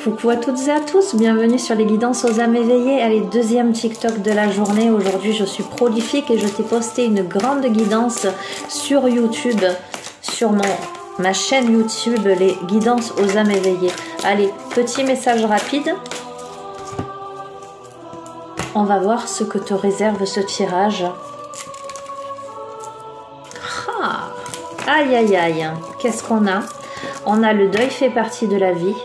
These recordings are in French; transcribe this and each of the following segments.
Coucou à toutes et à tous, bienvenue sur les guidances aux âmes éveillées. Allez, deuxième TikTok de la journée. Aujourd'hui je suis prolifique et je t'ai posté une grande guidance sur YouTube, sur ma chaîne YouTube, les guidances aux âmes éveillées. Allez, petit message rapide. On va voir ce que te réserve ce tirage. Ah, aïe aïe aïe, qu'est-ce qu'on a? On a le deuil fait partie de la vie.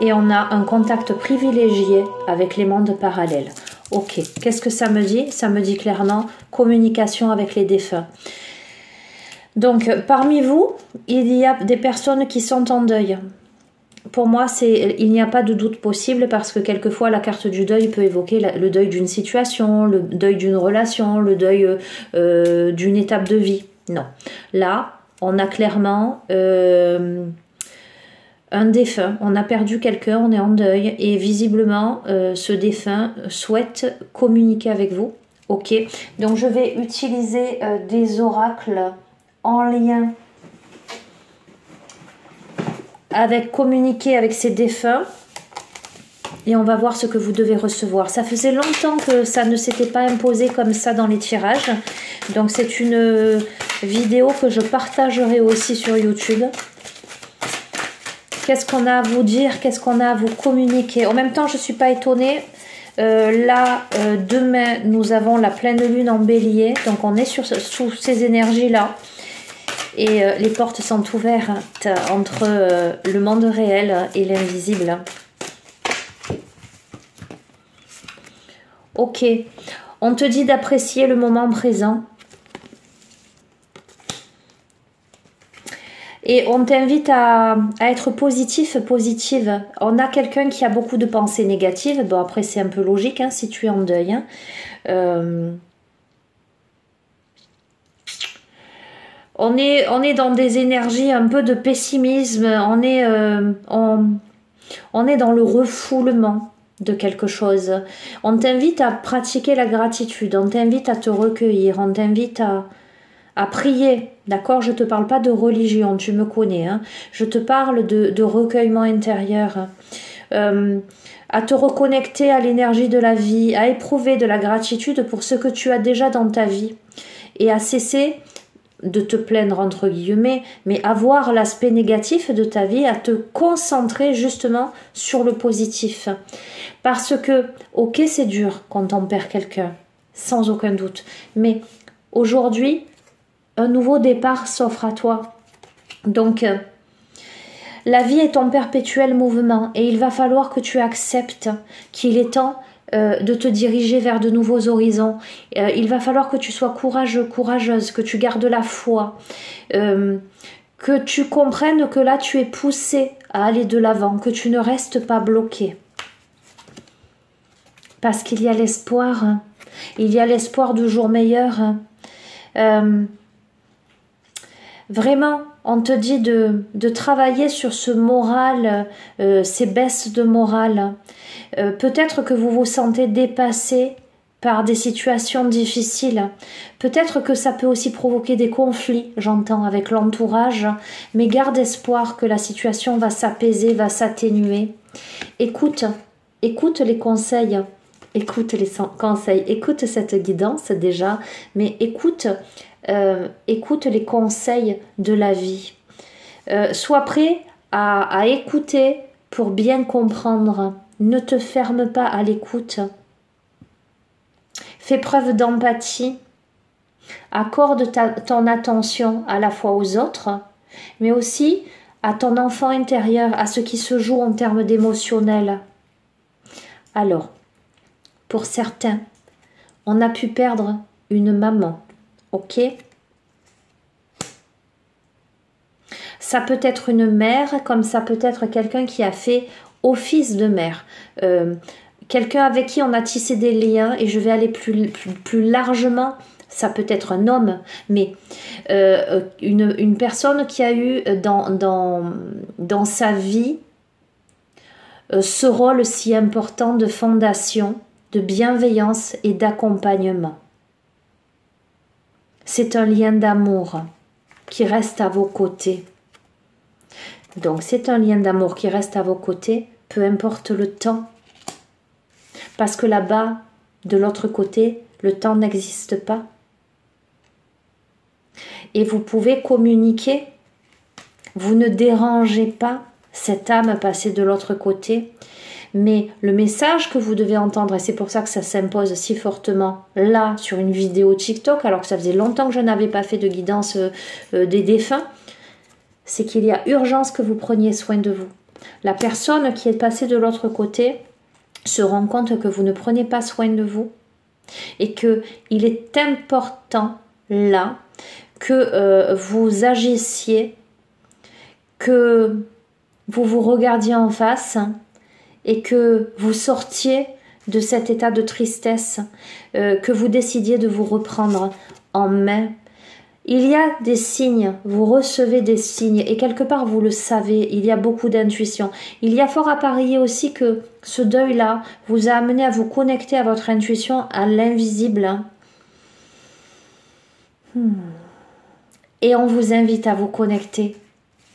Et on a un contact privilégié avec les mondes parallèles. Ok, qu'est-ce que ça me dit? Ça me dit clairement communication avec les défunts. Donc, parmi vous, il y a des personnes qui sont en deuil. Pour moi, il n'y a pas de doute possible parce que quelquefois, la carte du deuil peut évoquer le deuil d'une situation, le deuil d'une relation, le deuil d'une étape de vie. Non. Là, on a clairement... un défunt, on a perdu quelqu'un, on est en deuil et visiblement ce défunt souhaite communiquer avec vous. Ok, donc je vais utiliser des oracles en lien avec communiquer avec ces défunts et on va voir ce que vous devez recevoir. Ça faisait longtemps que ça ne s'était pas imposé comme ça dans les tirages, donc c'est une vidéo que je partagerai aussi sur YouTube. Qu'est-ce qu'on a à vous dire? Qu'est-ce qu'on a à vous communiquer? En même temps, je ne suis pas étonnée. Demain, nous avons la pleine lune en bélier. Donc, on est sous ces énergies-là. Et les portes sont ouvertes entre le monde réel et l'invisible. Ok. On te dit d'apprécier le moment présent. Et on t'invite à être positif, positive. On a quelqu'un qui a beaucoup de pensées négatives. Bon, après, c'est un peu logique hein, si tu es en deuil. Hein. On est dans des énergies un peu de pessimisme. On est dans le refoulement de quelque chose. On t'invite à pratiquer la gratitude. On t'invite à te recueillir. On t'invite à prier, d'accord? Je ne te parle pas de religion, tu me connais. Hein? Je te parle de recueillement intérieur. À te reconnecter à l'énergie de la vie, à éprouver de la gratitude pour ce que tu as déjà dans ta vie. Et à cesser de te plaindre, entre guillemets, mais à voir l'aspect négatif de ta vie, à te concentrer justement sur le positif. Parce que, ok, c'est dur quand on perd quelqu'un, sans aucun doute. Mais aujourd'hui, un nouveau départ s'offre à toi. Donc, la vie est en perpétuel mouvement et il va falloir que tu acceptes qu'il est temps de te diriger vers de nouveaux horizons. Il va falloir que tu sois courageux, courageuse, que tu gardes la foi, que tu comprennes que là, tu es poussé à aller de l'avant, que tu ne restes pas bloqué. Parce qu'il y a l'espoir. Hein. Il y a l'espoir de jours meilleurs. Hein. Vraiment, on te dit de travailler sur ce moral, ces baisses de morale. Peut-être que vous vous sentez dépassé par des situations difficiles. Peut-être que ça peut aussi provoquer des conflits, j'entends, avec l'entourage. Mais garde espoir que la situation va s'apaiser, va s'atténuer. Écoute les conseils. Écoute les conseils. Écoute cette guidance déjà, mais écoute les conseils de la vie. Sois prêt à écouter pour bien comprendre. Ne te ferme pas à l'écoute. Fais preuve d'empathie. Accorde ton attention à la fois aux autres, mais aussi à ton enfant intérieur, à ce qui se joue en termes d'émotionnel. Alors, pour certains, on a pu perdre une maman. Ok? Ça peut être une mère, comme ça peut être quelqu'un qui a fait office de mère. Quelqu'un avec qui on a tissé des liens, et je vais aller plus largement, ça peut être un homme, mais une personne qui a eu dans sa vie ce rôle si important de fondation, de bienveillance et d'accompagnement. C'est un lien d'amour qui reste à vos côtés. Donc c'est un lien d'amour qui reste à vos côtés. peu importe le temps. Parce que là-bas, de l'autre côté, le temps n'existe pas. Et vous pouvez communiquer. Vous ne dérangez pas cette âme passée de l'autre côté. Mais le message que vous devez entendre, et c'est pour ça que ça s'impose si fortement là, sur une vidéo TikTok, alors que ça faisait longtemps que je n'avais pas fait de guidance des défunts, c'est qu'il y a urgence que vous preniez soin de vous. La personne qui est passée de l'autre côté se rend compte que vous ne prenez pas soin de vous et qu'il est important là que vous agissiez, que vous vous regardiez en face et que vous sortiez de cet état de tristesse, que vous décidiez de vous reprendre en main. Il y a des signes, vous recevez des signes et quelque part vous le savez, il y a beaucoup d'intuition. Il y a fort à parier aussi que ce deuil-là vous a amené à vous connecter à votre intuition, à l'invisible. Et on vous invite à vous connecter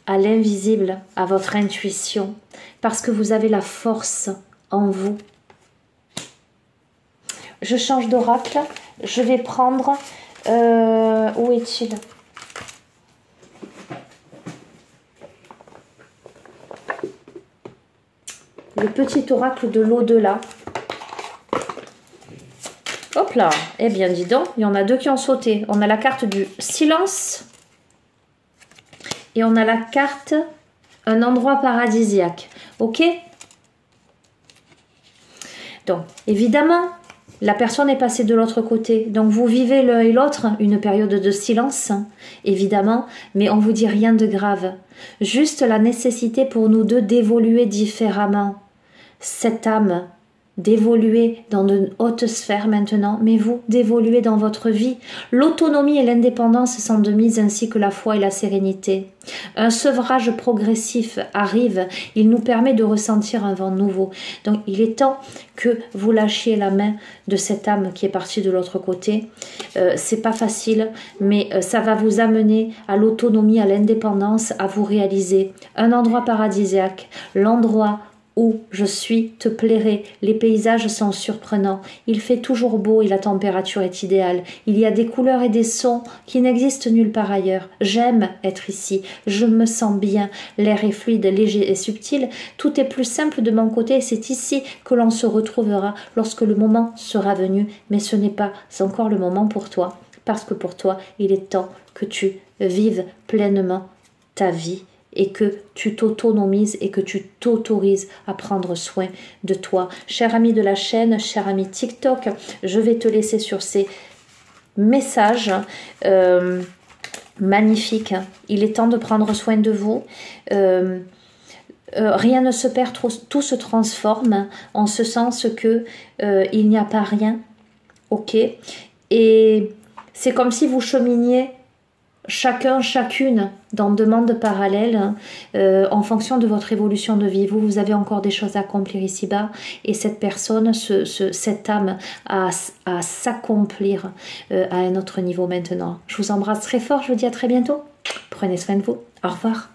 à l'invisible, à votre intuition, parce que vous avez la force en vous. Je change d'oracle, je vais prendre... où est-il? Le petit oracle de l'au-delà. Hop là. Eh bien, dis donc, il y en a deux qui ont sauté. On a la carte du silence et on a la carte un endroit paradisiaque. Ok? Donc, évidemment, la personne est passée de l'autre côté. Donc, vous vivez l'un et l'autre une période de silence, évidemment, mais on ne vous dit rien de grave. Juste la nécessité pour nous deux d'évoluer différemment. Cette âme, d'évoluer dans de hautes sphères maintenant, mais vous, d'évoluer dans votre vie. L'autonomie et l'indépendance sont de mise, ainsi que la foi et la sérénité. Un sevrage progressif arrive, il nous permet de ressentir un vent nouveau. Donc il est temps que vous lâchiez la main de cette âme qui est partie de l'autre côté. C'est pas facile, mais ça va vous amener à l'autonomie, à l'indépendance, à vous réaliser. Un endroit paradisiaque, l'endroit où je suis te plairait. Les paysages sont surprenants. Il fait toujours beau et la température est idéale. Il y a des couleurs et des sons qui n'existent nulle part ailleurs. J'aime être ici. Je me sens bien. L'air est fluide, léger et subtil. Tout est plus simple de mon côté et c'est ici que l'on se retrouvera lorsque le moment sera venu. Mais ce n'est pas encore le moment pour toi. Parce que pour toi, il est temps que tu vives pleinement ta vie. Et que tu t'autonomises et que tu t'autorises à prendre soin de toi. Cher ami de la chaîne, cher ami TikTok, je vais te laisser sur ces messages magnifiques. Il est temps de prendre soin de vous. Rien ne se perd, tout se transforme en ce sens que il n'y a pas rien. Ok. Et c'est comme si vous cheminiez chacun, chacune, dans deux mondes parallèles, en fonction de votre évolution de vie. Vous avez encore des choses à accomplir ici-bas, et cette personne, cette âme, à s'accomplir à un autre niveau maintenant. Je vous embrasse très fort, je vous dis à très bientôt. Prenez soin de vous. Au revoir.